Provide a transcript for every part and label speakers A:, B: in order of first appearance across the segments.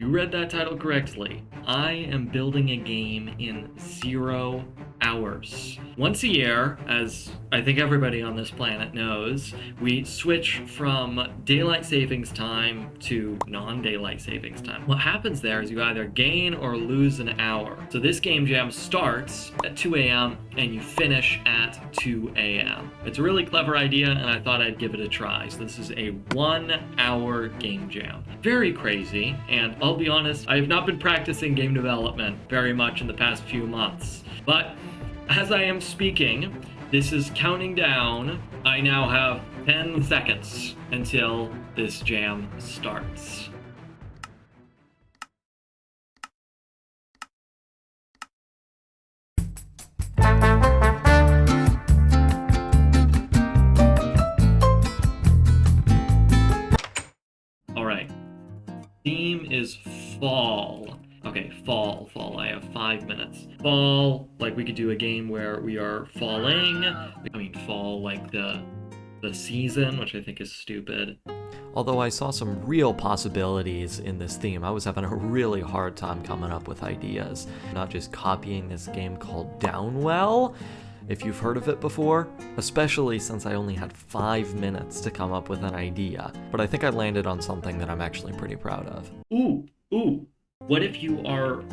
A: You read that title correctly. I am building a game in 0 hours. Once a year, as I think everybody on this planet knows, we switch from daylight savings time to non-daylight savings time. What happens there is you either gain or lose an hour. So this game jam starts at 2 a.m. and you finish at 2 a.m. It's a really clever idea and I thought I'd give it a try. So this is a 1 hour game jam. Very crazy, and I'll be honest, I have not been practicing game development very much in the past few months. But as I am speaking, this is counting down. I now have 10 seconds until this jam starts. All right. Theme is fall. Okay, fall. I have 5 minutes. Fall, like we could do a game where we are falling. I mean, fall like the season, which I think is stupid.
B: Although I saw some real possibilities in this theme, I was having a really hard time coming up with ideas. Not just copying this game called Downwell, if you've heard of it before, especially since I only had 5 minutes to come up with an idea. But I think I landed on something that I'm actually pretty proud of.
A: Ooh. What if you are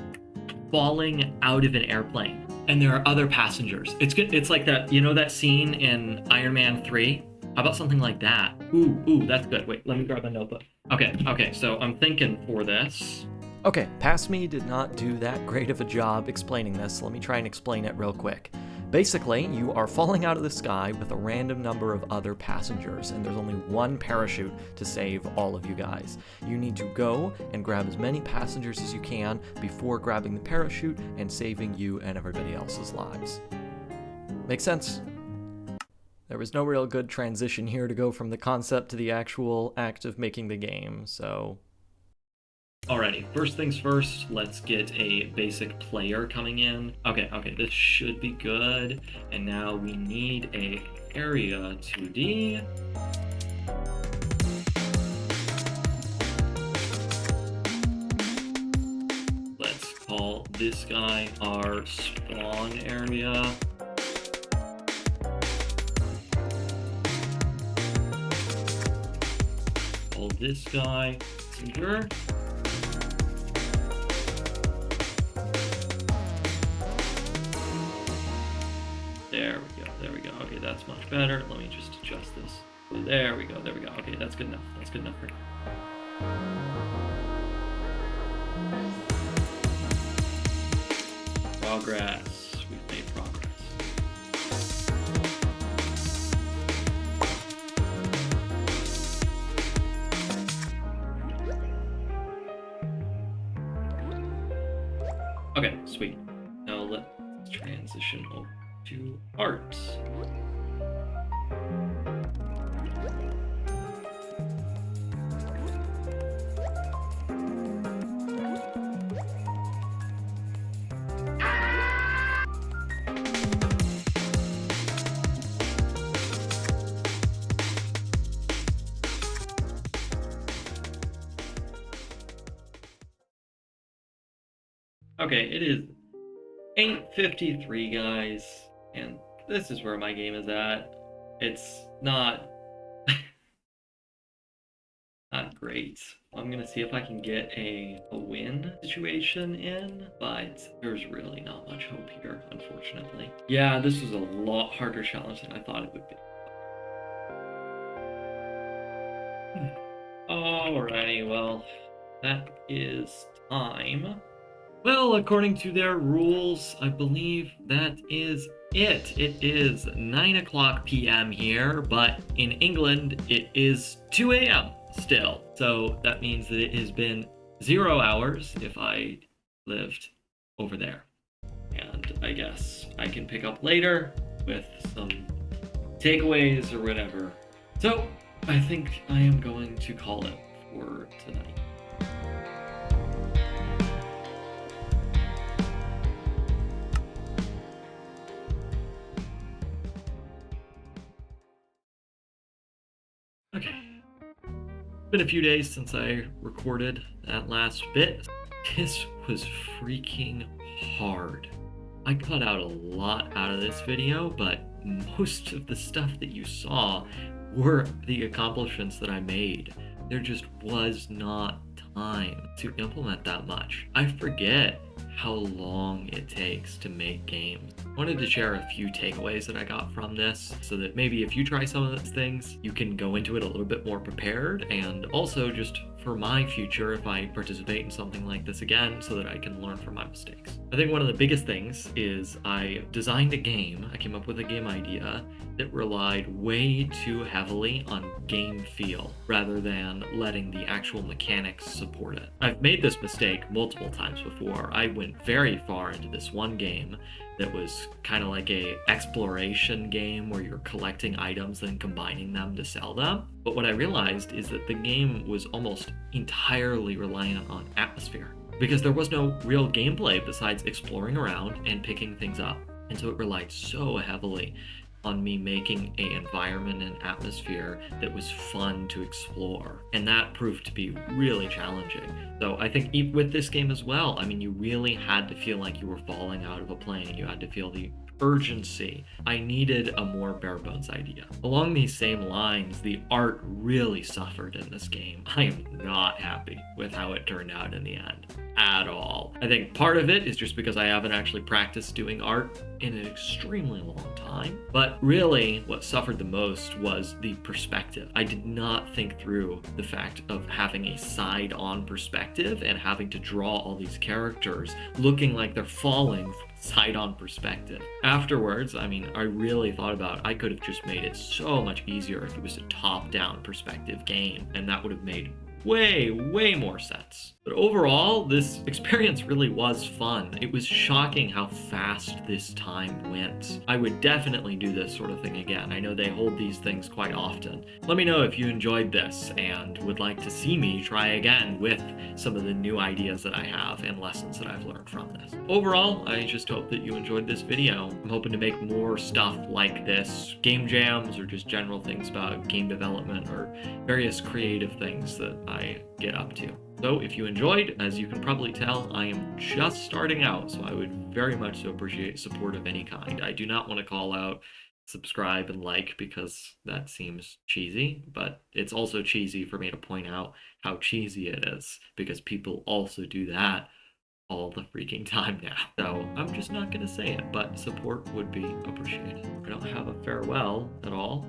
A: falling out of an airplane and there are other passengers? It's good. It's like that, you know, that scene in Iron Man 3? How about something like that? Ooh, that's good. Wait, let me grab a notebook. Okay, so I'm thinking for this.
B: Okay, Past Me did not do that great of a job explaining this. Let me try and explain it real quick. Basically, you are falling out of the sky with a random number of other passengers, and there's only one parachute to save all of you guys. You need to go and grab as many passengers as you can before grabbing the parachute and saving you and everybody else's lives. Make sense? There was no real good transition here to go from the concept to the actual act of making the game, so...
A: Alrighty, first things first, let's get a basic player coming in. Okay, this should be good. And now we need a area 2D. Let's call this guy our spawn area. Call this guy passenger. There we go. Okay, that's much better. Let me just adjust this. There we go. Okay, that's good enough. For progress. We've made progress. Okay, sweet. Now let's transition over to art. Okay, it is 8:53, guys. And this is where my game is at. It's not great. I'm gonna see if I can get a win situation in, but there's really not much hope here, unfortunately. Yeah, this was a lot harder challenge than I thought it would be. Alrighty, well, that is time. Well, according to their rules, I believe that is it. It is 9 p.m. here, but in England, it is 2 a.m. still. So that means that it has been 0 hours if I lived over there. And I guess I can pick up later with some takeaways or whatever. So I think I am going to call it for tonight. Okay. Been a few days since I recorded that last bit. This was freaking hard. I cut out a lot out of this video, but most of the stuff that you saw were the accomplishments that I made. There just was not time to implement that much. I forget how long it takes to make games. I wanted to share a few takeaways that I got from this so that maybe if you try some of those things, you can go into it a little bit more prepared, and also just for my future if I participate in something like this again so that I can learn from my mistakes. I think one of the biggest things is I designed a game, I came up with a game idea that relied way too heavily on game feel rather than letting the actual mechanics support it. I've made this mistake multiple times before. I went very far into this one game that was kind of like a exploration game where you're collecting items and combining them to sell them. But what I realized is that the game was almost entirely reliant on atmosphere because there was no real gameplay besides exploring around and picking things up. And so it relied so heavily on me making an environment and atmosphere that was fun to explore. And that proved to be really challenging. So I think with this game as well, I mean, you really had to feel like you were falling out of a plane. You had to feel the urgency. I needed a more bare bones idea. Along these same lines, the art really suffered in this game. I am not happy with how it turned out in the end at all. I think part of it is just because I haven't actually practiced doing art in an extremely long time. But really, what suffered the most was the perspective. I did not think through the fact of having a side-on perspective and having to draw all these characters looking like they're falling from side-on perspective. Afterwards, I mean, I really thought about I could have just made it so much easier if it was a top-down perspective game, and that would have made way more sense. But overall, this experience really was fun. It was shocking how fast this time went. I would definitely do this sort of thing again. I know they hold these things quite often. Let me know if you enjoyed this and would like to see me try again with some of the new ideas that I have and lessons that I've learned from this. Overall, I just hope that you enjoyed this video. I'm hoping to make more stuff like this, game jams or just general things about game development or various creative things that I get up to. So if you enjoyed, as you can probably tell, I am just starting out, so I would very much so appreciate support of any kind. I do not want to call out subscribe and like because that seems cheesy, but it's also cheesy for me to point out how cheesy it is because people also do that all the freaking time now. So I'm just not going to say it, but support would be appreciated. I don't have a farewell at all.